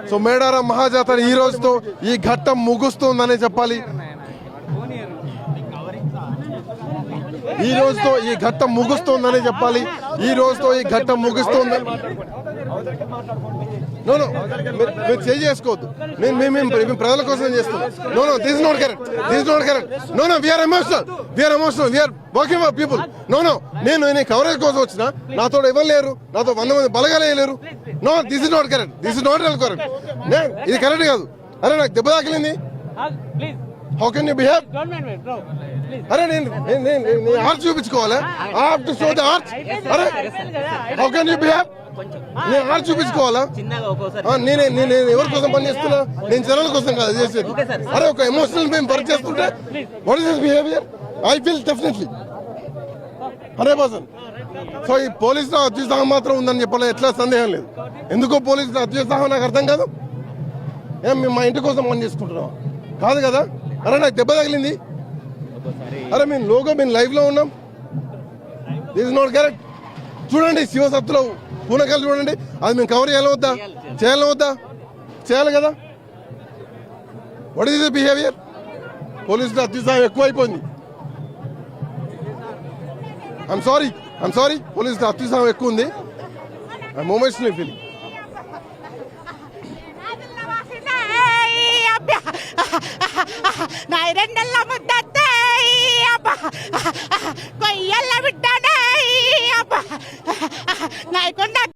So Medaram మహాజాతర ఈ రోజుతో ఈ ఘట్టం ముగుస్తుందనే చెప్పాలి. ఈ రోజుతో ఈ ఘట్టం ముగుస్తుందనే చెప్పాలి. ఈ రోజుతో ఈ ఘట్టం ముగుస్తుంది. నో మీరు చేసుకోవద్దు. మేము ప్రజల కోసం చేస్తున్నాం. No this is not correct. No we are emotional we are working for people. నేను కవరేజ్ కోసం వచ్చిన నాతో ఎవరు లేరు, నాతో 100 మంది బలగాలే లేరు. No this is not correct. ఇది కరెక్ట్ కాదు. అరే నాకు దెబ్బ తాకిలింది. How can you behave? అరే నేను ఆర్ట్ చూపించుకోవాలా? I have to show the art. అరే హౌ కెన్ యూ బిహేవ్? నేను ఆర్ట్ చూపించుకోవాలా? నేను ఎవరి కోసం పని చేస్తున్నా? నేను జనాల కోసం కాదు చేసేది. అరే ఒక ఎమోషనల్ మేము వర్క్ చేస్తుంటే what is this behaviour? I feel definitely 100%. So ఈ పోలీసులో అత్యుత్సాహం మాత్రం ఉందని చెప్పాలి, ఎట్లా సందేహం లేదు. ఎందుకో పోలీసులో అత్యుత్సాహం నాకు అర్థం కాదు. మేము మా ఇంటి కోసం పని చేసుకుంటున్నాం కాదు కదా. అరే నాకు దెబ్బ తగిలింది. అరే మేము లైవ్ లో ఉన్నాం. This is not correct. చూడండి శివసత్తులో పూనకాలు చూడండి. అది మేము కవర్ చేయాలి వద్దా? చేయాలి కదా. What is the behaviour? పోలీసులు అత్యుత్సాహం ఎక్కువైపోయింది. ఐఎమ్ సారీ పోలీసులు అత్యుత్సాహం ఎక్కువ ఉంది. I'm emotionally feeling. నా 2 నెలల ముద్ద